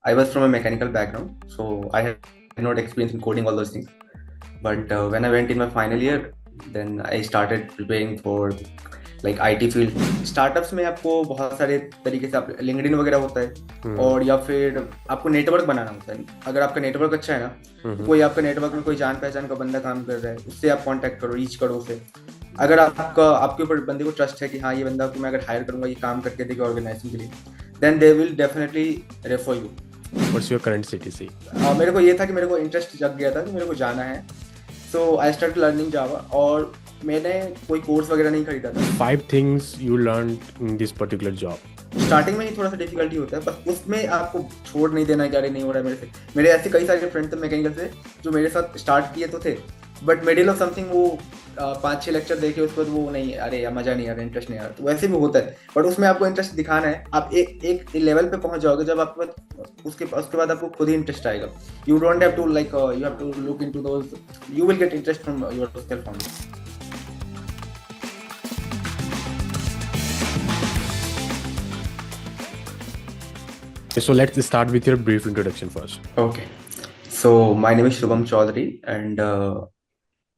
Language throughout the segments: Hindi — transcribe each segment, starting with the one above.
I was from a mechanical background, so I had not experience in coding all those things. But when I went in my final year, then I started preparing for like IT field. Startups में आपको बहुत सारे तरीके से आप लिंक्डइन वगैरह होता है हम्म। और या फिर आपको नेटवर्क बनाना होता है। अगर आपका नेटवर्क अच्छा है ना, तो हम्म। कोई आपका नेटवर्क में कोई जान पहचान का बंदा काम कर रहा है, उससे आप कांटेक्ट करो, रीच करो उसे। अगर आपका आपके ऊपर बंदे को ट्रस्ट है कि हाँ ये बंदा को मैं अगर हायर करूंगा ये काम करके देगा ऑर्गेनाइजेशन के लिए, then they will definitely refer you. What's your current CTC? मेरे को ये था कि मेरे को इंटरेस्ट जग गया था कि मेरे को जाना है, सो आई स्टार्ट लर्निंग जावा। और मैंने कोई कोर्स वगैरह नहीं खरीदा था। 5 things you learned in this particular job. Starting में ही थोड़ा सा डिफिकल्टी होता है, पर उसमें आपको छोड़ नहीं देना है कि अरे नहीं हो रहा है मेरे से। मेरे ऐसे कई सारे फ्रेंड थे मैकेनिकल से जो मेरे साथ स्टार्ट किए तो थे, बट मिडिल ऑफ समथिंग वो 5-6 लेक्चर देखे उसके बाद वो नहीं, अरे यार मजा नहीं आ रहा, इंटरेस्ट नहीं आ रहा। तो वैसे भी होता है, बट उसमें आपको इंटरेस्ट दिखाना है। आप एक लेवल पे पहुंच जाओगे जब आपके पास उसके बाद आपको खुद ही इंटरेस्ट आएगा। You don't have to like you have to look into those, you will get interest from yourself only. So let's start with your brief introduction first. Okay, so my name is Shubham Chaudhary, and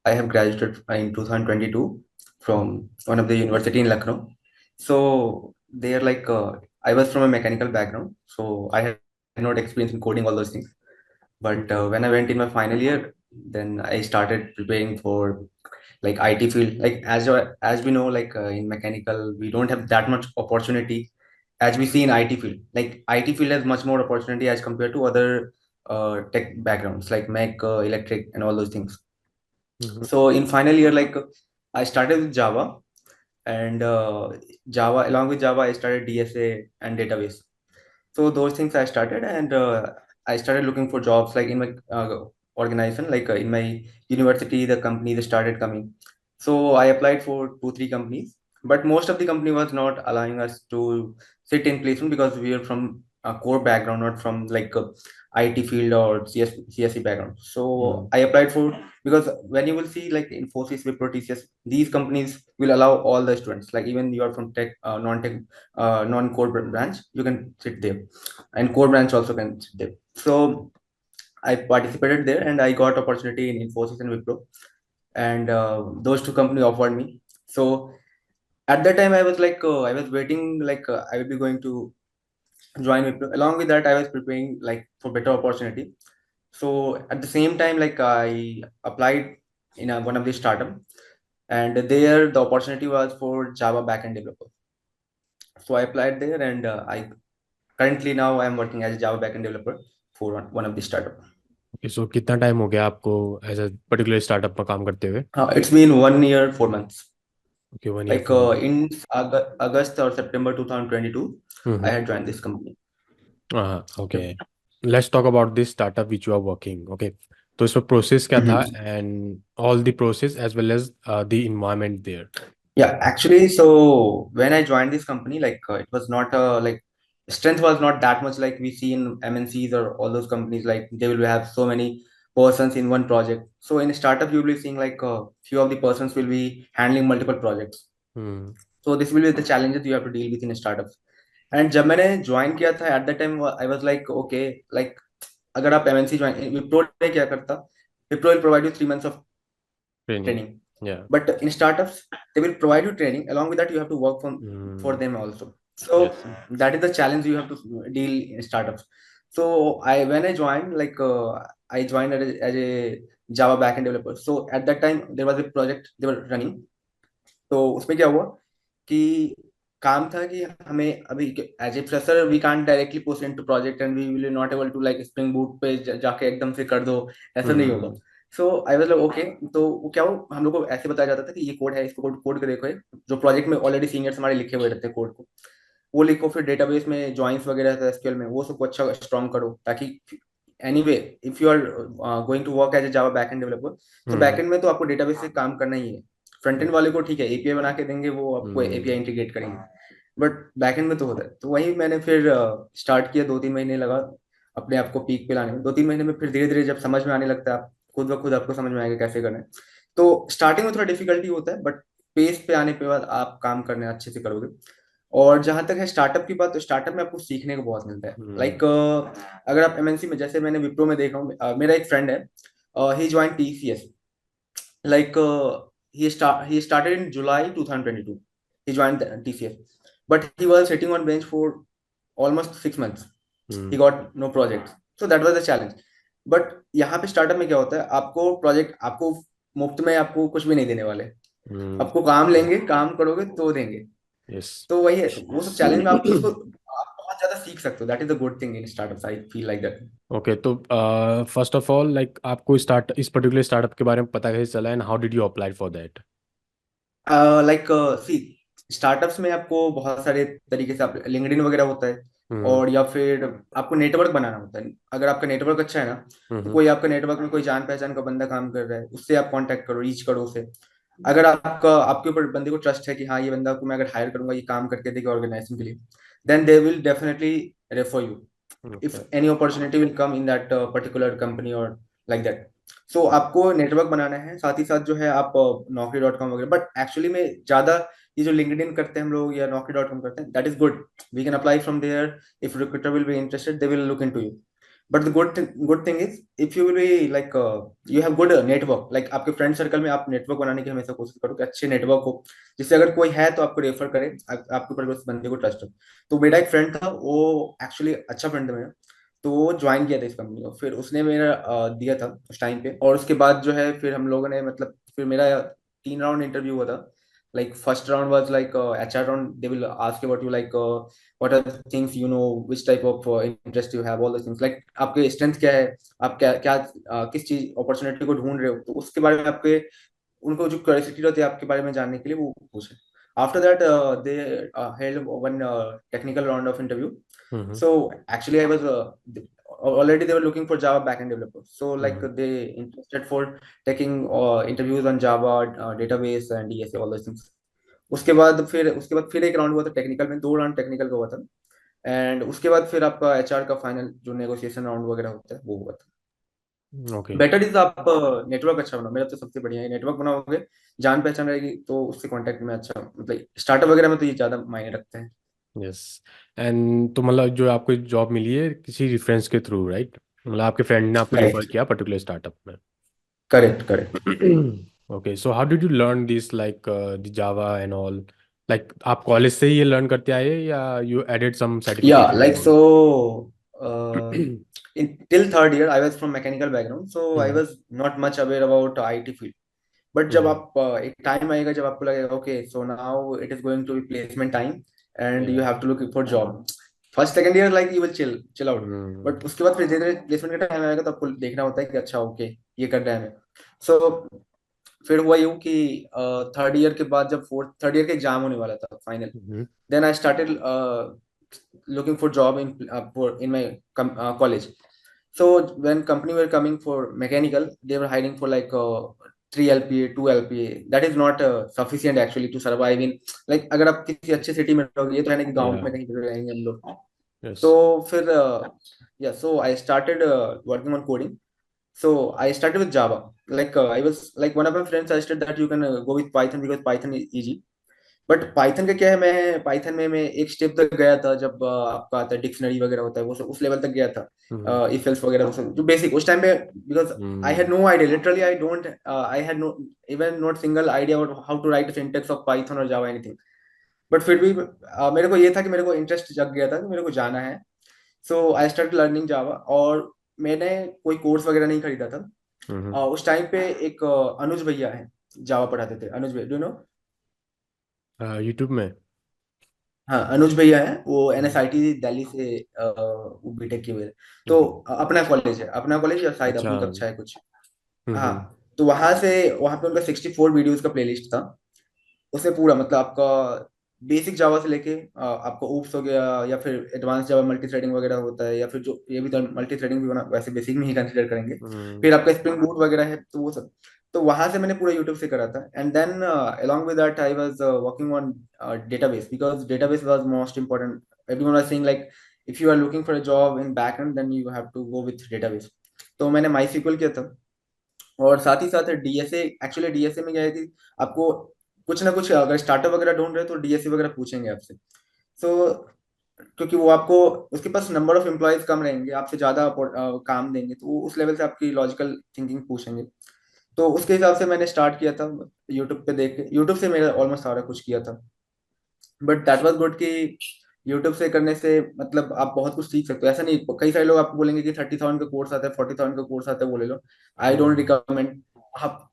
I have graduated in 2022 from one of the university in Lucknow. So they are like I was from a mechanical background, so I had not experience in coding all those things. But when I went in my final year, then I started preparing for like IT field. Like as we know, like in mechanical, we don't have that much opportunity as we see in IT field. Like IT field has much more opportunity as compared to other tech backgrounds like mech, electric, and all those things. Mhm. So in final year, like I started with Java, and Java along with Java, I started DSA and database. So those things I started, and I started looking for jobs like in my organization, like in my university, the companies started coming. So I applied for 2-3 companies, but most of the company was not allowing us to sit in placement because we are from a core background, not from like a IT field or CSC background. So Mm. I applied for, because when you will see like Infosys, Wipro, TCS, these companies will allow all the students, like even you are from tech, non-tech, non-core branch, you can sit there, and core branch also can sit there. So I participated there, and I got opportunity in Infosys and Wipro, and those two companies offered me. So at that time, I was like, I was waiting, like I will be going to join Wipro. Along with that, I was preparing like for better opportunity. So at the same time, like I applied in one of the startup, and there the opportunity was for Java backend developer. So I applied there, and I currently now I am working as a Java backend developer for one of the startup. Okay, so कितना टाइम हो गया आपको एज अ पर्टिकुलर स्टार्टअप में काम करते हुए? It's been 1 year, 4 months. Okay, 1 year Like 4 months. in August or September 2022, I hmm. had joined this company. हाँ, okay. Yep. Let's talk about this startup which you are working. Okay, तो इसमें प्रोसेस क्या था Mhm. And all the process as well as the environment there? Yeah, actually, so when I joined this company, like it was not like strength was not that much like we see in MNCs or all those companies. Like they will have so many persons in one project. So in a startup, you'll be seeing like few of the persons will be handling multiple projects. Hmm. So this will be the challenges you have to deal with in startups. And जब मैंने ज्वाइन किया था at the time I was like okay, like अगर आप एमएनसी ज्वाइन, विप्रो ने क्या करता, Wipro will provide you 3 months of training. training, या। but in startups they will provide you training, along with that you have to work for them also. So yes. that is the challenge you have to deal in startups. So I when I joined, like I joined as a Java backend developer. So at that time there was a project they were running. तो उसमें क्या हुआ कि काम था कि हमें अभी as a fresher we can't directly post into project, and we will not able to like spring boot पे जाके एकदम से कर दो, ऐसा नहीं होगा। Hmm. So I was like okay. तो वो क्या हो, हम लोग को ऐसे बताया जाता था कि ये कोड है, इसको कोड कोड के देखो, ये जो प्रोजेक्ट में ऑलरेडी सीनियर्स हमारे लिखे हुए रहते हैं कोड को, वो लिखो, फिर डेटाबेस में जॉइंस वगैरह एसक्यूएल में वो सबको अच्छा स्ट्रॉन्ग करो, ताकि anyway if you are going to work as a Java backend developer, तो हम्म। बैकएंड में तो आपको डेटाबेस से काम करना ही है। फ्रंट एंड वाले को ठीक है एपीआई बना के देंगे, वो आपको एपीआई हम्म। इंटीग्रेट करेंगे, बट बैकएंड में तो होता है। तो वही मैंने फिर स्टार्ट किया, 2-3 महीने लगा अपने आप को पीक पे लाने में। 2-3 महीने में फिर धीरे धीरे जब समझ में आने लगता है, आप खुद ब खुद आपको समझ में आएगा कैसे करना है। तो स्टार्टिंग में थोड़ा डिफिकल्टी होता है, बट पेस पे आने के बाद आप काम करने अच्छे से करोगे। और जहां तक है स्टार्टअप की बात, तो स्टार्टअप में आपको सीखने को बहुत मिलता है। हम्म लाइक अगर आप एमएनसी में, जैसे मैंने विप्रो में देखा हूँ, मेरा एक फ्रेंड है, he join TCS. like he started in July 2022. He joined the TCS, but he was sitting on bench for almost 6 months. He hmm got no projects, so that was the challenge. But यहाँ पे स्टार्टअप में क्या होता है, आपको प्रोजेक्ट, आपको मुफ्त में आपको कुछ भी नहीं देने वाले। हम्म आपको काम लेंगे, काम करोगे तो देंगे। यस तो वही है, वो सब चैलेंज में आप उसको आप बहुत ज्यादा सीख सकते हो। That is the good thing in startups, I feel like that. Okay. तो फर्स्ट ऑफ ऑल लाइक आपको स्टार्ट इस पर्टिकुलर स्टार्टअप के बारे में पता कैसे चला and how did you apply for that? Like see, startups में आपको बहुत सारे तरीके से, आप लिंक्डइन वगैरह होता है, हम्म और या फिर आपको नेटवर्क बनाना होता है। अगर आपका नेटवर्क अच्छा है ना, तो हम्म कोई आपका नेटवर्क में कोई जान पहचान का बंदा काम कर रहा है, उससे आप कांटेक्ट करो, रीच करो उसे। अगर आपका आपके ऊपर बंदे को ट्रस्ट है कि हाँ, ये बंदा को मैं अगर हायर करूंगा, ये काम करके देगा ऑर्गेनाइजेशन के लिए, then they will definitely refer you if okay any opportunity will come in that particular company or like that. So आपको नेटवर्क बनाना है, साथ ही साथ जो है आप naukri.com वगैरह, बट एक्चुअली में ज्यादा ये जो लिंक्डइन करते हैं हम लोग या naukri.com करते हैं, that is good. We can apply from there. If recruiter will be interested, they will look into you. But the good thing is, if you will be like, you have good network, like आपके फ्रेंड सर्कल में आप नेटवर्क बनाने की हमेशा कोशिश करो कि अच्छे नेटवर्क हो, जिससे अगर कोई है तो आपको रेफर करे, आपके ऊपर उस बंदे को ट्रस्ट हो। तो मेरा एक फ्रेंड था, वो एक्चुअली अच्छा फ्रेंड है मेरा, तो वो ज्वाइन किया था इस कंपनी को, फिर उसने मेरा दिया था उस टाइम पे। और उसके बाद जो है फिर हम लोगों ने, मतलब फिर मेरा 3 राउंड इंटरव्यू हुआ था। Like first round was like HR round, they will ask you what you like, what are things you know, which type of interest you have, all the things, like आपके स्ट्रेंथ क्या है, आप क्या क्या किस चीज अपॉर्चुनिटी को ढूंढ रहे हो, तो उसके बारे में आपके, उनको जो क्यूरियोसिटी रहती है आपके बारे में जानने के लिए, वो पूछे। After that they held one technical round of interview. Hmm So actually, I was already they were looking for Java backend developer. So like hmm they interested for taking interviews on Java, database and DSA, all those things. उसके बाद फिर एक राउंड हुआ था टेक्निकल में, 2 राउंड टेक्निकल का हुआ था। एंड उसके बाद फिर आपका एचआर का फाइनल जो नेगोशिएशन राउंड वगैरह होता है, वो हुआ था। ओके बेटर इज आप नेटवर्क अच्छा बनाओ, मेरा तो सबसे बढ़िया है, नेटवर्क बनाओगे, जान पहचान रहेगी, तो उससे कांटेक्ट में अच्छा, मतलब स्टार्टअप वगैरह में तो ये ज्यादा मायने रखते हैं। यस। एंड तो मतलब जो आपको जॉब मिली है किसी रेफरेंस के थ्रू, राइट? मतलब आपके फ्रेंड ने आपको रेफर राइट, किया पर्टिकुलर स्टार्टअप में। Correct correct. Okay, so how did you learn this like the Java and all? Like आप कॉलेज से ही ये लर्न करते आए या you added some Yeah, certification and like all? so, in till third year, I was from mechanical background, so I hmm was not much aware about IT field. But जब हम्म आप एक टाइम आएगा जब आपको लगेगा okay, so now it is going to be placement time and you या have to look for job. First second year like you will chill chill out, hmm but उसके बाद फिर धीरे धीरे प्लेसमेंट का टाइम आएगा, तो आपको देखना होता है कि अच्छा ओके, ये कर रहे हैं हमें। सो फिर हुआ यूं कि थर्ड ईयर के बाद, जब फोर्थ थर्ड ईयर का एग्जाम होने वाला था final, hmm then I started looking for job in my college. So when company were coming for mechanical, they were hiring for like 3 LPA, 2 LPA. That is not sufficient actually to survive in, like अगर आप किसी अच्छे सिटी में रहोगे, ये तो है ना कि गांव या में कहीं पे रहेंगे हम लोग। यस तो फिर yeah, so I started working on coding. So I started with Java. Like I was like, one of my friends suggested that you can go with Python because Python is easy. But Python का क्या है, मैं पाइथन में मैं एक स्टेप तक गया था, जब आपका आता है डिक्शनरी वगैरह होता है, वो सब उस लेवल तक गया हम्म था। इफ एल्स वगैरह वो सब जो बेसिक उस टाइम पे, because I had hmm no idea, literally I don't, I had no even not single idea about how to write syntax of Python और जावा एनीथिंग। बट फिर भी मेरे को ये था कि मेरे को इंटरेस्ट जग गया था कि मेरे को जाना है। सो आई स्टार्ट लर्निंग जावा, और मैंने कोई कोर्स वगैरह नहीं खरीदा था। उस टाइम पे एक अनुज भैया है, जावा पढ़ाते थे, अनुज भैया, डू नो? यूट्यूब में? हाँ, अनुज भैया है, वो हम्म, एनएसआईटी दिल्ली से वो बीटेक किए हुए हैं। तो ओके अपना कॉलेज है, अपना कॉलेज, या शायद अच्छा अपनी कक्षा है कुछ। हाँ, हम्म तो वहां पे उनका 64 वीडियोज का प्लेलिस्ट था। उसमें पूरा मतलब आपका बेसिक जावा से लेके आपका ऊप्स हो गया, या फिर एडवांस जावा मल्टी थ्रेडिंग वगैरह होता है, या फिर जो ये भी तो मल्टी थ्रेडिंग भी होना, वैसे बेसिक में ही कंसिडर करेंगे। हम्म फिर आपका स्प्रिंग बूट वगैरह है, तो वो सब, तो वहां से मैंने पूरा यूट्यूब से करा था। And then along with that I was working on database, because database was most important. Everyone was saying like, if you are looking for a job in backend, then you have to go with database. तो मैंने MySQL किया था, और साथ ही साथ डीएसए, एक्चुअली डीएसए में क्या है कि आपको कुछ ना कुछ, अगर स्टार्टअप वगैरह ढूंढ रहे हो तो डीएसए वगैरह पूछेंगे आपसे। सो क्योंकि वो आपको, उसके पास नंबर ऑफ एम्प्लॉयज कम रहेंगे, आपसे ज्यादा काम देंगे, तो वो उस लेवल से आपकी लॉजिकल थिंकिंग पूछेंगे। तो उसके हिसाब से मैंने स्टार्ट किया था, यूट्यूब पे देख के। यूट्यूब से मेरा ऑलमोस्ट सारा कुछ किया था। बट दैट वाज गुड कि यूट्यूब से करने से मतलब आप बहुत कुछ सीख सकते हो। ऐसा नहीं, कई सारे लोग आपको बोलेंगे कि 30,000 का कोर्स आता है, 40,000 का कोर्स आता है, वो ले लो। I don't hmm recommend. आप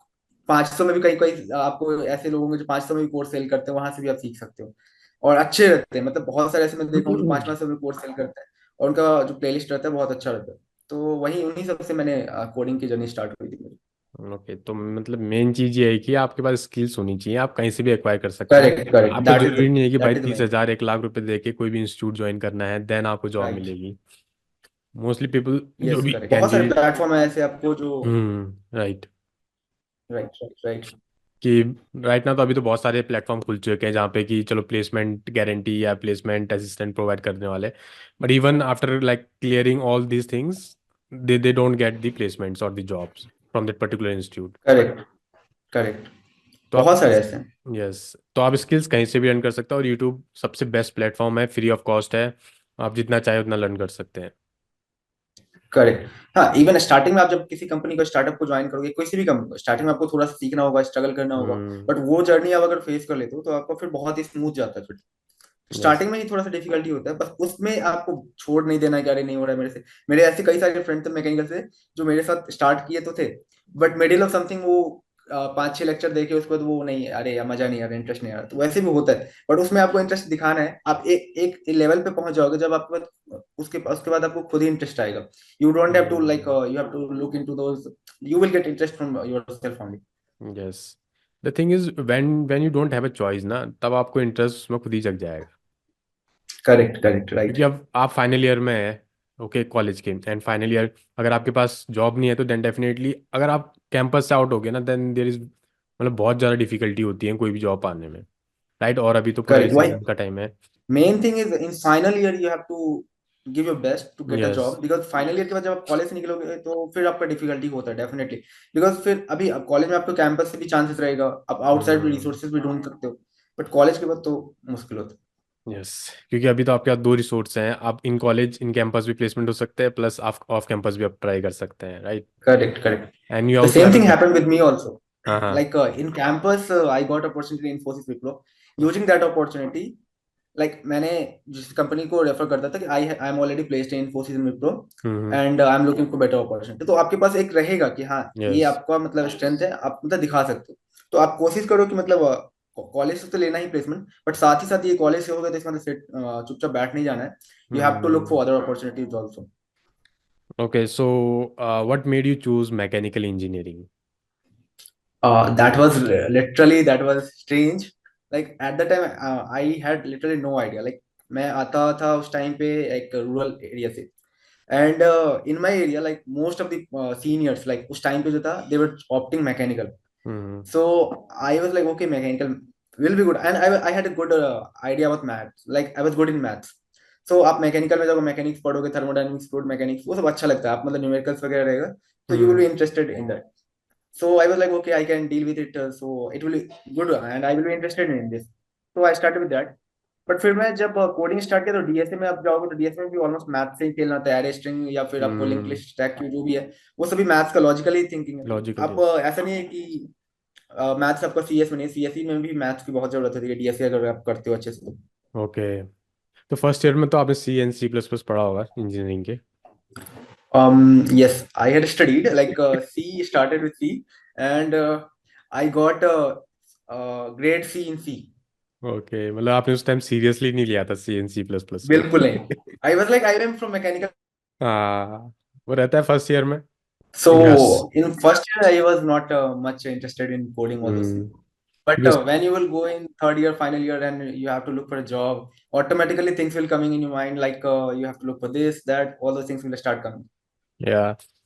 500 में भी, कई कई आपको ऐसे लोग होंगे जो 500 में भी कोर्स सेल करते हैं, वहां से भी आप सीख सकते हो। और अच्छे रहते हैं, मतलब बहुत सारे ऐसे मैं देखा हूँ जो 500 में कोर्स सेल करते हैं, और उनका जो प्लेलिस्ट रहता है बहुत अच्छा रहता है। तो वही उन्हीं सब से मैंने कोडिंग की जर्नी स्टार्ट हुई थी मेरी। ओके, तो मतलब मेन चीज ये है कि आपके पास स्किल्स होनी चाहिए, आप कहीं से भी एक्वायर कर सकते हैं। करेक्ट करेक्ट, आपको दैट इज जरूरी नहीं है कि भाई दैट इज तीस मेन। हजार 1 लाख रुपए दे के कोई भी इंस्टीट्यूट ज्वाइन करना है देन आपको जॉब राइट। मिलेगी। मोस्टली पीपल जो यस भी करेक्ट, बहुत सारे कैंडिडेट। प्लेटफॉर्म है ऐसे आपको जो। राइट। Right right right. कि राइट ना, तो अभी तो बहुत सारे प्लेटफॉर्म खुल चुके हैं जहाँ पे कि चलो प्लेसमेंट गारंटी या प्लेसमेंट असिस्टेंट प्रोवाइड करने वाले, but even after like clearing all these things they don't get the placements और the jobs from that particular institute. Correct correct, तो आप बहुत सारे ऐसे हैं। यस, तो आप स्किल्स कहीं से भी लर्न कर सकते हो, और यूट्यूब सबसे बेस्ट प्लेटफॉर्म है, फ्री ऑफ कॉस्ट है, आप जितना चाहे उतना लर्न कर सकते हैं। करेक्ट। हाँ, इवन स्टार्टिंग में आप जब किसी कंपनी को, स्टार्टअप को ज्वाइन करोगे, किसी भी कंपनी को, स्टार्टिंग में आपको थोड़ा सा सीखना होगा, स्ट्रगल करना होगा। हम्म। बट वो जर्नी आप अगर फेस कर लेते हो तो आपको फिर बहुत ही स्मूथ जाता है फिर। यस। स्टार्टिंग में ही थोड़ा सा डिफिकल्टी होता है, बस उसमें आपको छोड़ नहीं देना है कि अरे नहीं हो रहा है मेरे से। मेरे ऐसे कई सारे फ्रेंड थे मैकेनिकल से, जो मेरे साथ स्टार्ट किए तो थे, बट मिडिल ऑफ समथिंग वो 5-6 लेक्चर देखे उसके बाद वो नहीं, अरे यार मजा नहीं आ रहा, इंटरेस्ट नहीं आ रहा, तो वैसे भी होता है। बट उसमें आपको इंटरेस्ट दिखाना है। आप एक एक लेवल पे पहुंच जाओगे जब आपके पास, उसके बाद आपको खुद ही इंटरेस्ट आएगा। You don't have to like, you have to look into those, you will get interest from yourself only. Yes, the thing is when you don't have a choice ना, तब आपको इंटरेस्ट उसमें खुद ही जग जाएगा। Correct correct, right. क्योंकि अब आप फाइनल ईयर में है, ओके, कॉलेज के, एंड फाइनल ईयर अगर आपके पास जॉब नहीं है तो देन डेफिनेटली अगर आप कैंपस से आउट हो गए ना, देन देर इज मतलब बहुत ज़्यादा डिफिकल्टी होती है कोई भी जॉब पाने में। राइट, और अभी तो पूरा करेक्ट, इसी वही एग्जाम का टाइम है। Main thing is in final year you have to give your best to get a yes. Job, because final year के बाद जब आप कॉलेज से निकलोगे तो फिर आपका डिफिकल्टी होता है डेफिनेटली। बिकॉज फिर अभी कॉलेज में आपको कैंपस से भी चांसेस रहेगा, आप आउटसाइड भी हम्म। रिसोर्सेज भी ढूंढ सकते हो। बट कॉलेज के बाद तो मुश्किल होता यस, क्योंकि अभी तो आपके पास दो रिसोर्स हैं, आप इन कॉलेज इन कैंपस भी प्लेसमेंट हो सकते हैं, प्लस आप ऑफ कैंपस भी आप ट्राई कर सकते हैं, राइट। है। Correct correct. And you the also same have thing a. Happened with me also. हाँ हाँ। Like in campus, I got opportunity in Infosys Wipro. Using that opportunity, like मैंने जिस कंपनी को रेफर करता था कि I am already placed in Infosys and Wipro, hmm. And I am looking for better opportunity, तो आपके पास एक रहेगा कि हाँ ये यस। आपका मतलब स्ट्रेंथ है, आप मतलब दिखा सकते हो। तो आप कोशिश करो कि मतलब कॉलेज से तो लेना ही प्लेसमेंट, बट साथ ही साथ ये कॉलेज से होगा तो इसका मतलब चुपचाप बैठ नहीं जाना है। You have to look hmm. For other opportunities also. Okay, so what made you choose mechanical engineering? That was literally, that was strange. Like at the time, I had literally no idea. Like मैं आता था उस टाइम पे एक रूरल एरिया से, and in my area like most of the seniors, like उस टाइम पे जो था, they were opting mechanical. Hmm. So I was like, okay, mechanical will be good, and I had a good idea about maths. Like I was good in maths. So आप मैकेनिकल में जब मैकेनिक्स पढ़ोगे, थर्मोडायनेमिक्स, फ्लूइड मैकेनिक्स, वो सब अच्छा लगता है, आप मतलब न्यूमेरिकल्स वगैरह रहेगा, तो you will B hmm. Interested in that. So I was like, okay, I can deal with it. So it will be good, and I will be interested in this. So I started with that. But फिर मैं जब कोडिंग स्टार्ट किया तो डीएसए में आप जाओगे तो डीएसए में भी ऑलमोस्ट मैथ से ही खेलना होता है, एरे स्ट्रिंग या फिर आपको लिंक हम्म। लिस्ट स्टैक जो भी है, वो सभी मैथ्स का लॉजिकल ही थिंकिंग है। तो लॉजिकल, आप यस। ऐसा नहीं है कि मैथ्स आपका सीएस में नहीं, सीएसई में भी मैथ्स की बहुत जरूरत होती है डीएसए अगर आप करते हो अच्छे से तो. ओके, तो फर्स्ट ईयर में तो आपने सी एंड सी प्लस प्लस पढ़ा होगा इंजीनियरिंग के। Yes, I had studied like C, started with C, and I got grade C in C. Okay, मतलब आपने उस टाइम सीरियसली नहीं लिया था सी एंड सी प्लस प्लस को। बिल्कुल नहीं. I was like, I am from mechanical. हाँ, वो रहता है फर्स्ट ईयर में। Yes. So in first year, I was not much interested in coding all those things. Hmm. But Yes. when you will go in third year, final year, and you have to look for a job, automatically things will coming in your mind like you have to look for this, that, all those things will start coming. या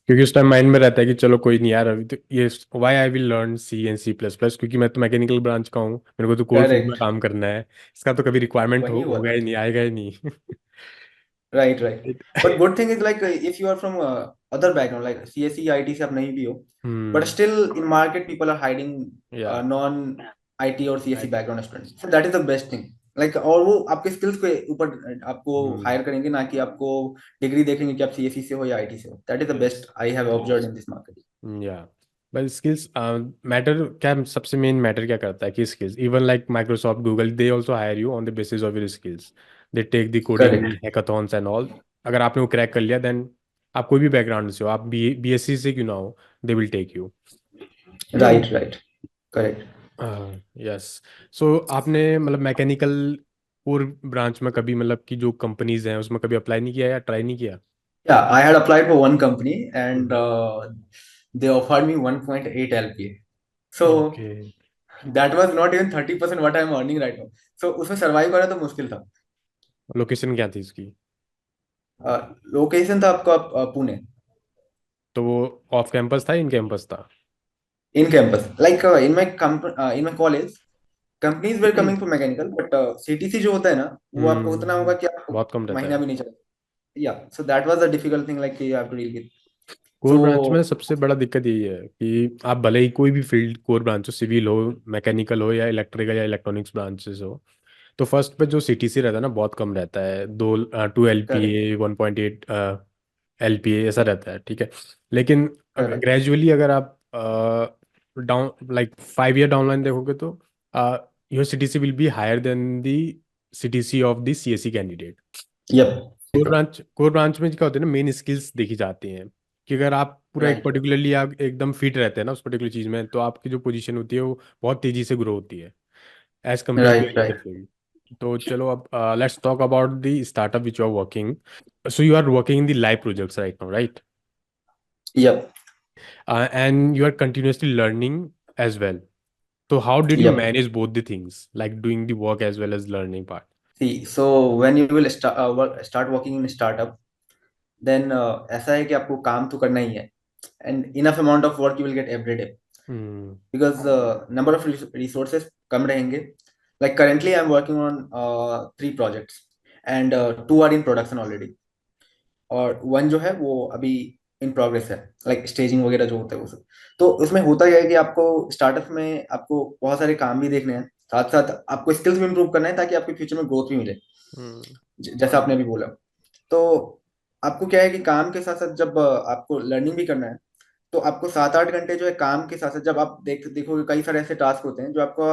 क्योंकि उस टाइम माइंड में रहता है कि चलो कोई नहीं यार, अभी तो ये why I will learn C and C plus plus, क्योंकि मैं तो मैकेनिकल ब्रांच का हूँ, मेरे को तो कोर फील्ड में Correct. काम करना है, इसका तो कभी रिक्वायरमेंट वही हुआ होगा था. ही नहीं, आएगा ही नहीं। Right, right. But good thing is like if you are from other background like CSE, IT से आप नहीं भी हो, but hmm. still in market people are hiding या non IT or CSE background students. So that is the best thing. Like और वो आपके स्किल्स के ऊपर आपको हम्म हायर करेंगे, ना कि आपको डिग्री देखेंगे कि आप सीएससी से हो या आईटी से हो। That is the yes best I have observed in this market. या बट स्किल्स मैटर क्या, सबसे मेन मैटर क्या करता है कि skills, even like Microsoft Google they also hire you on the basis of your skills. They take the coding correct. Hackathons and all. अगर आपने वो क्रैक कर लिया देन आप कोई भी बैकग्राउंड से हो, आप बीएससी से क्यों ना हो, they will take you. Right right. Correct. Yes. So आपने मतलब मैकेनिकल कोर ब्रांच में कभी मतलब कि जो कंपनीज हैं उसमें कभी अप्लाई नहीं किया या ट्राई नहीं किया? Yeah, I had applied for one company and hmm they offered me 1.8 LPA. So okay. that was not even 30% what I'm earning right now. So उसमें survive करना तो मुश्किल था। लोकेशन क्या थी इसकी? लोकेशन था आपका पुणे। तो वो ऑफ कैंपस था, इन कैंपस था? In campus like in my college companies were coming for mechanical, but CTC जो होता है ना, वो आपको उतना होगा कि आपको बहुत कम रहता महीना है। भी नहीं चलेगा। या so that was the difficult thing, like you have to deal with. Core so branch में सबसे बड़ा दिक्कत यही है कि आप भले ही कोई भी फील्ड कोर ब्रांच हो, सिविल हो, मैकेनिकल हो या इलेक्ट्रिकल या इलेक्ट्रॉनिक्स ब्रांचेस हो, तो फर्स्ट पे जो सीटीसी रहता है ना बहुत कम रहता है, 2 LPA, करेक्ट 1.8 LPA ऐसा रहता है, ठीक है। लेकिन करेक्ट। ग्रेजुअली अगर आप down like 5 year down line देखोगे तो your CTC will be higher than the CTC of the CSC candidate. Yup. Core branch में क्या होता है ना, मेन स्किल्स देखी जाती हैं कि अगर आप पूरा एक राइट पर्टिकुलरली आप एकदम फिट रहते हैं ना उस पर्टिकुलर चीज में, तो आपकी जो पोजीशन होती है वो बहुत तेजी से ग्रो होती है as compare to right. Any other right. Field. तो चलो अब let's talk about the startup which you are working. So you are working in the live projects right now, right? Yup. And you are continuously learning as well. So how did you yup. manage both the things, like doing the work as well as learning part? See so when you will start working in startup, then ऐसा है कि आपको काम तो करना ही है, and enough amount of work you will get every day, Hmm. Because number of resources कम रहेंगे। Like currently I am working on 3 projects and 2 are in production already, और वन जो है वो अभी इन प्रोग्रेस है, लाइक स्टेजिंग वगैरह जो होता है वो सब। तो उसमें होता यह है कि आपको स्टार्टअप में आपको बहुत सारे काम भी देखने हैं, साथ साथ आपको स्किल्स भी इंप्रूव करना है ताकि आपके फ्यूचर में ग्रोथ भी मिले, Hmm. जैसा आपने अभी बोला। तो आपको क्या है कि काम के साथ साथ जब आपको लर्निंग भी करना है, तो आपको 7-8 घंटे जो है काम के साथ साथ, जब आप देखोगे कई सारे ऐसे टास्क होते हैं जो आपका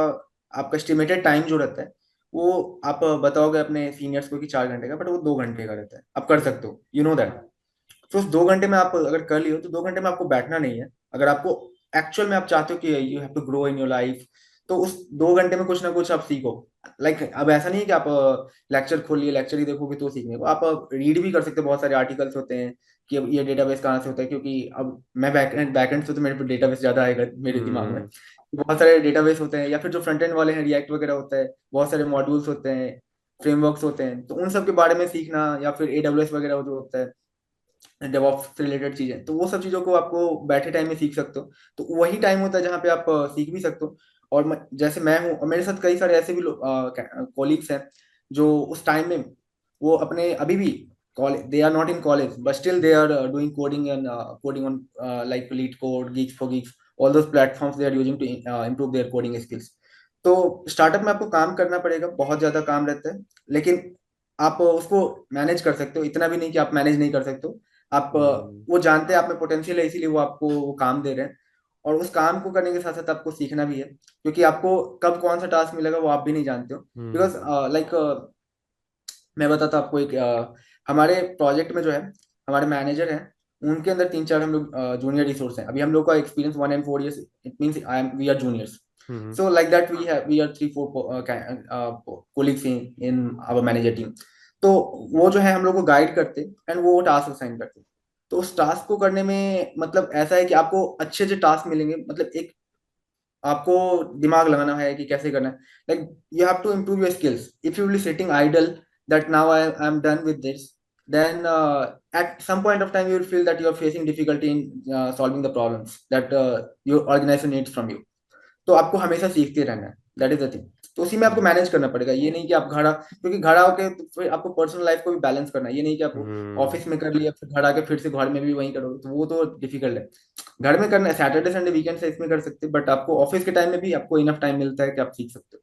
आपका एस्टिमेटेड टाइम जो रहता है, वो आप बताओगे अपने सीनियर्स को कि 4 घंटे का, बट वो 2 घंटे का रहता है, आप कर सकते हो, यू नो दैट। तो उस 2 घंटे में आप अगर कर लियो तो 2 घंटे में आपको बैठना नहीं है। अगर आपको एक्चुअल में आप चाहते हो कि you have to grow in your life, तो उस 2 घंटे में कुछ ना कुछ आप सीखो। लाइक अब ऐसा नहीं है कि आप लेक्चर खोलिए, लेक्चर ही देखोगे तो सीखने को, आप रीड भी कर सकते हो। बहुत सारे आर्टिकल्स होते हैं कि अब ये डेटाबेस कहाँ से होता है, क्योंकि अब मैं बैकएंड से, तो मेरे पे डेटाबेस ज्यादा आएगा मेरे दिमाग में। Hmm. बहुत सारे डेटाबेस होते हैं, या फिर जो फ्रंट एंड वाले हैं, रिएक्ट वगैरह होता है, बहुत सारे मॉड्यूल्स होते हैं, फ्रेमवर्क्स होते हैं, तो उन सब के बारे में सीखना, या फिर AWS वगैरह जो होता है, डेवऑप्स से रिलेटेड चीजें, तो वो सब चीजों को आपको बैठे टाइम में सीख सकते हो। तो वही टाइम होता है जहाँ पे आप सीख भी सकते हो। और जैसे मैं हूँ, और मेरे साथ कई सारे ऐसे भी कॉलीग्स हैं जो उस टाइम में वो अपने अभी भी college, they are not in college but still they are doing coding and coding on like LeetCode, GeeksforGeeks, all those platforms they are using to improve their coding skills. तो स्टार्टअप में आपको काम करना पड़ेगा, बहुत ज्यादा काम रहता है, लेकिन आप उसको मैनेज कर सकते हो, इतना भी नहीं कि आप मैनेज नहीं कर सकते हो। आप Hmm. वो जानते हैं आप में पोटेंशियल है, इसीलिए वो आपको वो काम दे रहे हैं। और उस काम को करने के साथ साथ आपको सीखना भी है, क्योंकि आपको कब कौन सा टास्क मिलेगा वो आप भी नहीं जानते हो। Because Hmm. लाइक मैं बताता हूँ आपको एक हमारे प्रोजेक्ट में जो है, हमारे मैनेजर हैं, उनके अंदर 3-4 हम लोग जूनियर रिसोर्स हैं। अभी हम लोग का experience 1 and 4 years, it means I am we are juniors. Hmm. So like that we are 3-4 colleagues in our manager team. तो वो जो है हम लोग को गाइड करते एंड वो टास्क असाइन करते। तो उस टास्क को करने में मतलब ऐसा है कि आपको अच्छे अच्छे टास्क मिलेंगे, मतलब एक आपको दिमाग लगाना है कि कैसे करना है। Like you have to improve your skills. If you will sitting idle that now I am done with this, then at some point of time you will feel that you are facing difficulty in solving the problems that your organization needs from you. तो आपको हमेशा सीखते रहना है, दैट इज द थिंग। तो उसी में आपको मैनेज करना पड़ेगा, ये नहीं कि आप घर क्योंकि घर आके तो फिर आपको पर्सनल लाइफ को भी बैलेंस करना है। ये नहीं कि आप Hmm. ऑफिस में कर लिया फिर घर आके फिर से घर में भी वही करोगे, तो वो तो डिफिकल्ट है। घर में करना है, सैटरडे संडे वीकेंड से इसमें कर सकते हैं, बट आपको ऑफिस के टाइम में भी आपको इनफ टाइम मिलता है कि आप सीख सकते हो।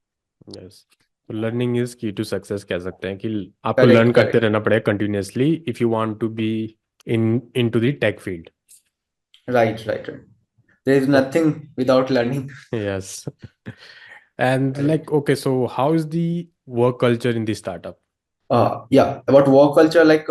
Yes. लर्निंग इज की टू सक्सेस कह सकते हैं कि आपको लर्न करेक्ट करते करेक्ट। रहना पड़ेगा continuously if you want to be into the tech field. Right right right. There is nothing without learning. Yes. And correct. like, okay, so how is the work culture in the startup? Yeah, about work culture, like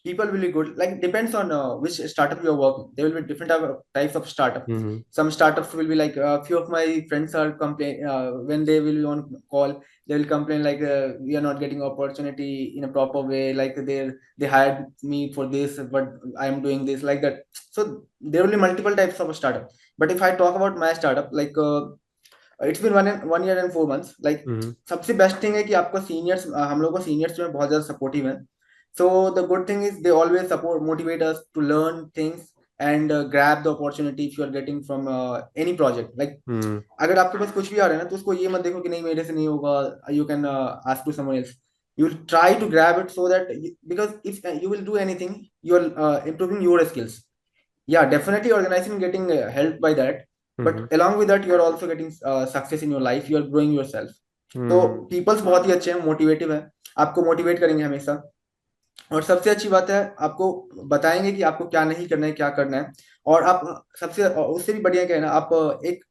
people will be good. Like depends on which startup you are working. There will be different types of startup. Mm-hmm. Some startups will be like few of my friends are complain when they will be on call. They will complain like we are not getting opportunity in a proper way. Like they hired me for this, but I am doing this like that. So there will be multiple types of a startup. But if I talk about my startup, like it's been 1 year and 4 months, like Mm-hmm. सबसे बेस्ट थिंग है कि आपको सीनियर्स, हम लोग को सीनियर्स जो है बहुत ज्यादा सपोर्टिव है. So the good thing is they always support motivate us to learn things and grab the opportunity if you are getting from any project. Like Mm-hmm. अगर आपके पास कुछ भी आ रहा है ना, तो उसको ये मत देखो कि नहीं मेरे से नहीं होगा. You can ask to someone else. You will try to grab it so that because if you will do anything, you are improving your skills. Yeah, definitely organization getting helped by that, Mm-hmm. but along with that you are also getting success in your life. You are growing yourself. तो Mm-hmm. पीपल्स बहुत ही अच्छे हैं, मोटिवेटिव है, आपको मोटिवेट करेंगे हमेशा. और सबसे अच्छी बात है, आपको बताएंगे कि आपको क्या नहीं करना है, क्या करना है. और आप सबसे उससे भी बढ़िया क्या है ना, आप एक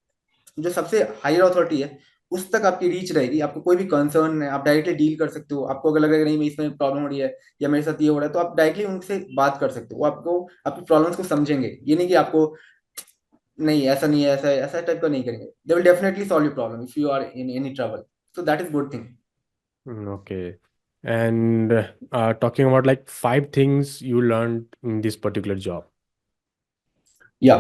जो सबसे हायर अथॉरिटी है उस तक आपकी रीच रहेगी. आपको कोई भी कंसर्न है आप डायरेक्टली डील कर सकते हो. आपको अगर लग रहा है कि नहीं मैं इसमें प्रॉब्लम हो रही है या मेरे साथ ये हो रहा है, तो आप डायरेक्टली उनसे बात कर सकते हो. वो आपको आपकी प्रॉब्लम्स को समझेंगे. ये नहीं कि आपको नहीं ऐसा नहीं है, ऐसा ऐसा टाइप का नहीं करेंगे. They will definitely solve your problem if you are in any trouble. So that is good thing. Okay. And talking about like 5 things you learned in this particular job. या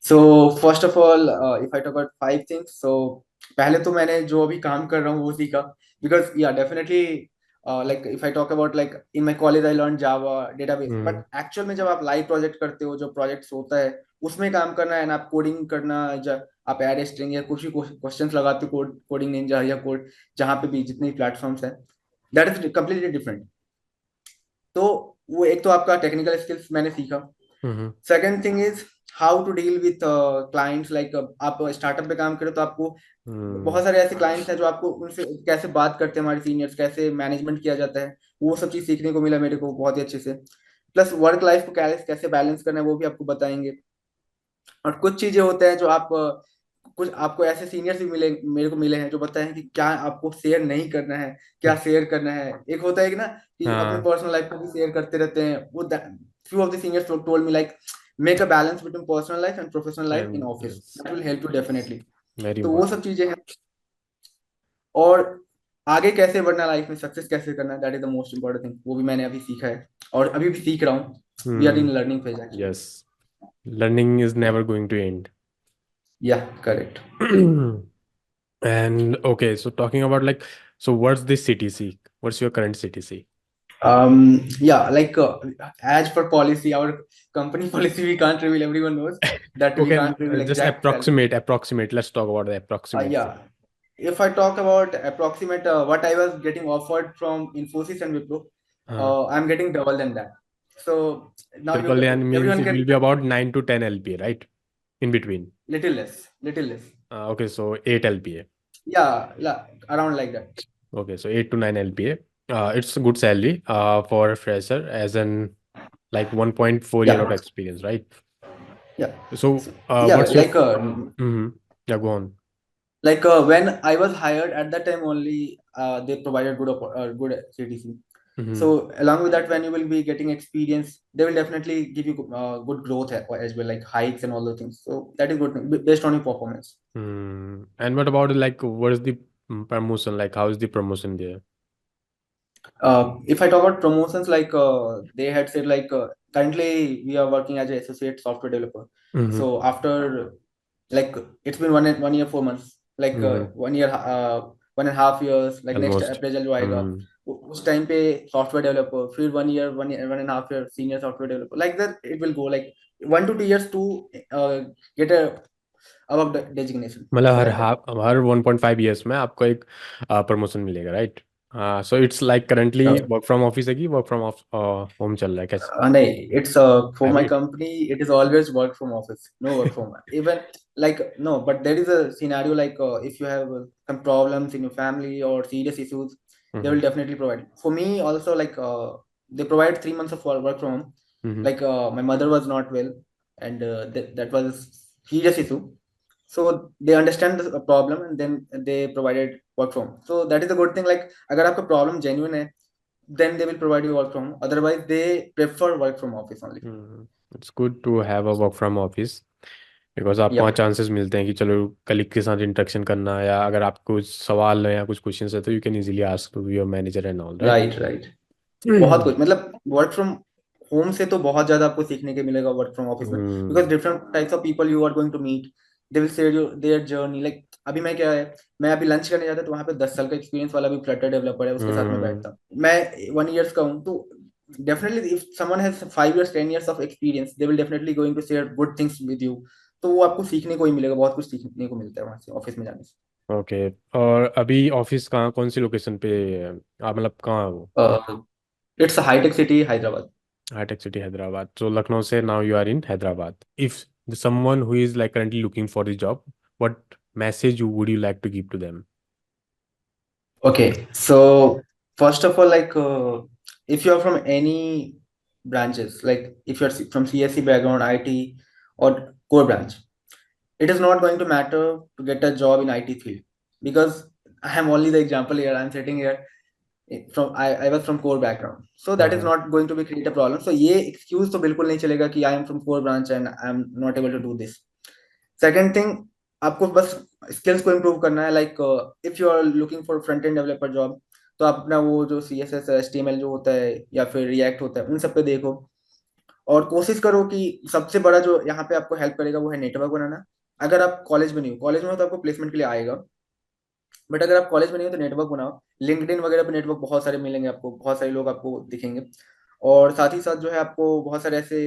so first of all if I talk about 5 things, so पहले तो मैंने जो अभी काम कर रहा हूँ वो सीखा. बिकॉज या definitely like if I talk about like in my college I learn Java database, Mm-hmm. But actual में जब आप लाइव प्रोजेक्ट करते हो, जो प्रोजेक्ट्स होता है उसमें काम करना है ना, आप कोडिंग करना, आप एरे स्ट्रिंग या कुछ भी क्वेश्चन लगाते हो कोडिंग निंजा या कोड, जहाँ पे भी जितने प्लेटफॉर्म्स हैं, दैट इज कम्प्लीटली डिफरेंट. तो वो एक तो आपका टेक्निकल स्किल्स मैंने सीखा. Mm-hmm. Second thing is how to deal with clients. Like आप स्टार्टअप पे काम करें तो आपको Mm-hmm. बहुत सारे ऐसे क्लाइंट्स हैं जो आपको उनसे कैसे बात करते हैं, हमारे सीनियर्स कैसे मैनेजमेंट किया जाता है, वो सब चीज सीखने को मिला मेरे को बहुत ही अच्छे से. प्लस वर्क लाइफ को कैसे बैलेंस करना है वो भी आपको बताएंगे. और कुछ चीजें होते हैं जो आप कुछ आपको ऐसे सीनियर्स भी मिले, मेरे को मिले हैं, जो बताए कि क्या आपको शेयर नहीं करना है, क्या शेयर करना है. एक होता है कि ना कि अपने हाँ. पर्सनल लाइफ को भी शेयर करते रहते हैं. वो few of the seniors told me like make a balance between personal life and professional life in And office. yes, that will help you definitely. very तो वो important. सब चीजें हैं. और आगे कैसे बढ़ना लाइफ में, सक्सेस कैसे करना है, that is the most important thing. वो भी मैंने अभी सीखा है और अभी भी सीख रहा हूँ. We are in Hmm. Learning phase actually. Yes. Learning is never going to end. या correct. And okay, so talking about like, so what's the CTC? What's your current CTC? Yeah, like as per policy, our company policy, we can't reveal. Everyone knows that we Okay, can't reveal just exact salary. approximate. Let's talk about the approximate. Yeah, if I talk about approximate what I was getting offered from Infosys and Wipro, Uh, I'm getting double than that. So now you Triple N means everyone it can will be about 9 to 10 LPA, right? In between. little less, little less. Okay, so 8 LPA. Yeah, around like that. Okay, so 8 to 9 LPA. It's a good salary for a fresher as an like 1.4 year of Yeah, experience, right? yeah. So So, yeah, what's your like Yeah, go on. when I was hired at that time only, they provided good CTC. Mm-hmm. So along with that, when you will be getting experience, they will definitely give you good growth as well, like hikes and all those things. So that is good based on your performance. And what about like what is the promotion? Like how is the promotion there? If I talk about promotions, like they had said, like currently we are working as an associate software developer. Mm-hmm. So after like it's been 1 year 4 months, like Mm-hmm. 1 year 1.5 years, like next Almost. अप्रैल जो आएगा Mm. उस टाइम पे सॉफ्टवेयर डेवलपर, फिर 1 year 1.5 year senior software developer, like that it will go like 1 to 2 years to get a above the designation, मतलब something like that. Her 1.5 years में आपको एक प्रमोशन मिलेगा, right? So it's like currently Uh, work from office है कि वर्क फ्रॉम होम चल रहा है कैसे? नहीं, it's for my hybrid. company it is always work from office, no work from even like no, but there is a scenario like if you have some problems in your family or serious issues, they Mm-hmm. will definitely provide. For me also, like they provide 3 months of work from home. Mm-hmm. Like my mother was not well, and that was serious issue. So they understand the problem, and then they provided work from home. So that is a good thing. Like अगर आपका problem genuine है, then they will provide you work from home. Otherwise they prefer work from office only. Mm-hmm. It's good to have a work from office because आपको वहाँ Yep. चांसेस मिलते हैं कि चलो कलीग के साथ इंटरेक्शन करना, या अगर आपको कुछ सवाल है या कुछ क्वेश्चन है तो you can easily ask to your manager and all, right? Right, right. बहुत कुछ, मतलब वर्क फ्रॉम होम से तो बहुत ज्यादा आपको सीखने के मिलेगा वर्क फ्रॉम ऑफिस में, because different types of people you are going to meet, they will share your their journey. Like अभी मैं क्या है, मैं अभी लंच करने जाता तो वहाँ पे 10 साल का एक्सपीरियंस वाला भी फ्लटर डेवलपर है, उसके साथ में बैठता। मैं 1 ईयर्स का हूँ, तो definitely if someone has 5 years 10 years of experience, they will definitely going to share good things with you. तो वो आपको सीखने को ही मिलेगा, बहुत कुछ सीखने को मिलता है वहाँ से, ऑफिस में जाने ओके। और अभी ऑफिस कहाँ, कौन सी लोकेशन पे है? आप मतलब कहाँ हो? से। It's hitech city Hyderabad. Hitech city Hyderabad, so Lucknow से now you are in Hyderabad. If someone who is like currently looking for the job, what message would you like to give to them? Okay, so first of all, like if you are from any branches, like if you're from CSC background, IT or core branch, it is not going to matter to get a job in IT field, because I am only the example here. I'm sitting here from I was from core background, so that is हाँ. not going to be create a problem. So ये excuse तो बिल्कुल नहीं चलेगा कि I am from core branch and I am not able to do this. Second thing, आपको बस स्किल्स को इम्प्रूव करना है। Like if you are looking for front end developer job, तो आप अपना वो जो CSS HTML जो होता है या फिर रिएक्ट होता है, उन सब पे देखो, और कोशिश करो कि सबसे बड़ा जो यहाँ पे आपको हेल्प करेगा वो है नेटवर्क बनाना। अगर आप कॉलेज में नहीं हो, कॉलेज में हो तो आपको प्लेसमेंट के लिए आएगा, बट अगर आप कॉलेज में नहीं हो तो नेटवर्क बनाओ। लिंक्डइन वगैरह पे नेटवर्क बहुत सारे मिलेंगे आपको, बहुत सारे लोग आपको दिखेंगे, और साथ ही साथ जो है आपको बहुत सारे ऐसे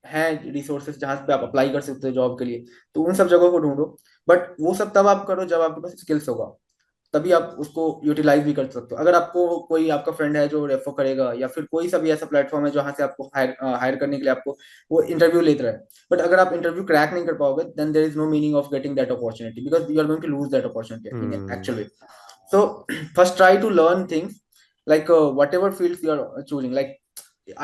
हैं रिसोर्सेज जहाँ पे आप अप्लाई कर सकते हो जॉब के लिए, तो उन सब जगहों को ढूंढो। बट वो सब तब आप करो जब आपके पास स्किल्स होगा, तभी आप उसको यूटिलाइज भी कर सकते हो। अगर आपको कोई आपका फ्रेंड है जो रेफर करेगा, या फिर कोई सा भी ऐसा प्लेटफॉर्म है जहाँ से आपको हायर करने के लिए आपको वो इंटरव्यू लेते रहे, बट अगर आप इंटरव्यू क्रैक नहीं कर पाओगे, then there is no meaning of getting that opportunity, because you are going to lose that opportunity in hmm. Actual way. So first try to learn things, like whatever fields you are choosing. Like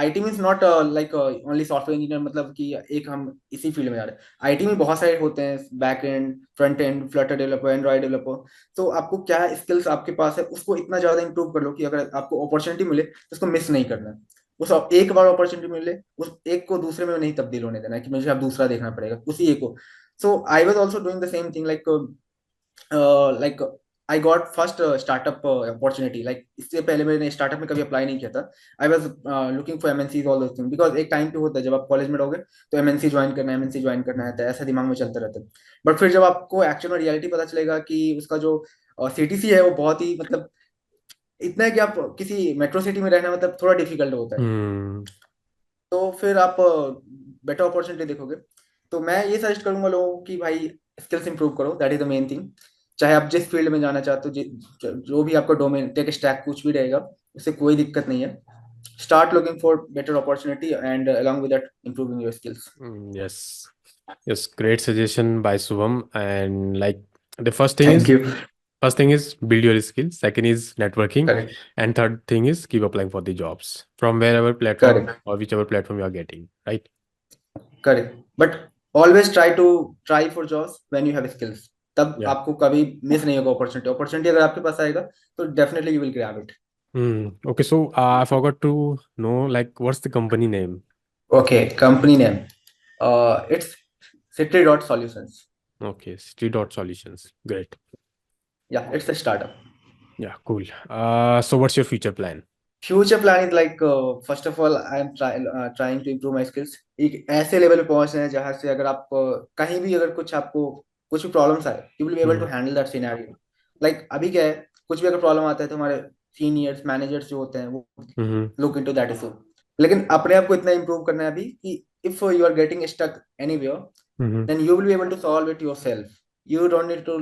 IT means not like only software engineer, मतलब कि एक हम इसी फील्ड में जा रहे हैं। आईटी में बहुत सारे होते हैं, back and, front end, Flutter developer, Android developer. तो आपको क्या स्किल्स आपके पास है उसको इतना ज्यादा इंप्रूव कर लो कि अगर आपको अपॉर्चुनिटी मिले तो उसको मिस नहीं करना है। उस एक बार अपॉर्चुनिटी मिले, उस एक को दूसरे में नहीं तब्दील होने देना है कि मुझे अब दूसरा देखना पड़ेगा, उसी एक को। So I was also doing the same thing, like I got first startup opportunity। like इससे पहले मैंने स्टार्टअप में कभी अप्लाई नहीं किया था। I was looking for MNCs all those thing, because एक टाइम पे होता है जब आप कॉलेज में रहोगे तो MNC ज्वाइन करना है, MNC ज्वाइन करना है, तो ऐसा दिमाग में चलता रहता है। बट फिर जब आपको एक्चुअल में रियलिटी पता चलेगा कि उसका जो CTC है वो बहुत ही, मतलब इतना है कि आप किसी मेट्रो सिटी में रहना मतलब थोड़ा डिफिकल्ट होता है, हम्म. तो फिर आप बेटर अपॉर्चुनिटी देखोगे। तो मैं ये सजेस्ट करूंगा लोगों को कि भाई स्किल्स इंप्रूव करो, that is the main thing. चाहे आप जिस फील्ड में जाना चाहते हो, जो भी आपका डोमेन टेक स्टैक कुछ भी रहेगा, उससे कोई दिक्कत नहीं है। Start looking for better opportunity and along with that improving your skills। Yes. Yes, great suggestion by Subham. And like the first thing Thank is, you। first thing is build your skills. Second is networking, Correct, and third thing is keep applying for the jobs from wherever platform correct, or whichever platform you are getting, right? correct, but always try for jobs when you have skills। तब Yeah. आपको कभी मिस नहीं होगा अपॉर्चुनिटी। अपॉर्चुनिटी अगर आपके पास आएगा तो definitely you will grab it. Okay, so I forgot to know like what's the company name? Okay, company name, it's City Dot Solutions। Okay, City Dot Solutions. Great. Yeah, it's a startup। Yeah, cool. So what's your future plan? Future plan is like, first of all I am trying to improve my skills. एक ऐसे लेवल पे पहुंचना है जहां से अगर आप कहीं भी अगर कुछ भी प्रॉब्लम्स आए, you will be able to Mm-hmm. Handle that scenario. Like अभी क्या है, कुछ भी अगर प्रॉब्लम आता है तो हमारे सीनियर्स मैनेजर्स जो होते हैं वो Mm-hmm. Look into that issue. लेकिन अपने आप को इतना इम्प्रूव करना है अभी कि if you are getting stuck anywhere, Mm-hmm. then you will be able to solve it yourself। you don't need to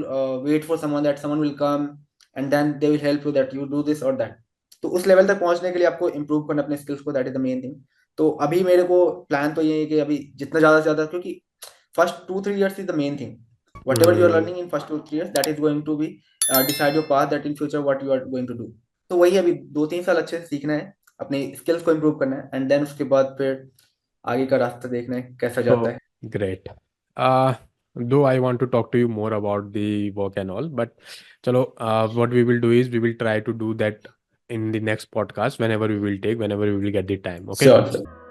wait for someone will come and then they will help you that you do this or that। तो उस लेवल तक पहुंचने के लिए आपको इम्प्रूव करना अपने स्किल्स को, that is the main thing. तो अभी मेरे को प्लान तो ये है कि अभी जितना ज्यादा से ज्यादा, क्योंकि first 2-3 years is the main thing. whatever you are learning in first 2-3 years, that is going to be decide your path that in future what you are going to do. तो वही अभी 2-3 साल अच्छे से सीखना है, अपनी स्किल्स को इम्प्रूव करना है, एंड देन उसके बाद फिर आगे का रास्ता देखना है कैसा जाता है. Great. Though I want to talk to you more about the work and all, but chalo, what we will do is we will try to do that in the next podcast whenever we will get the time. Okay. Sure.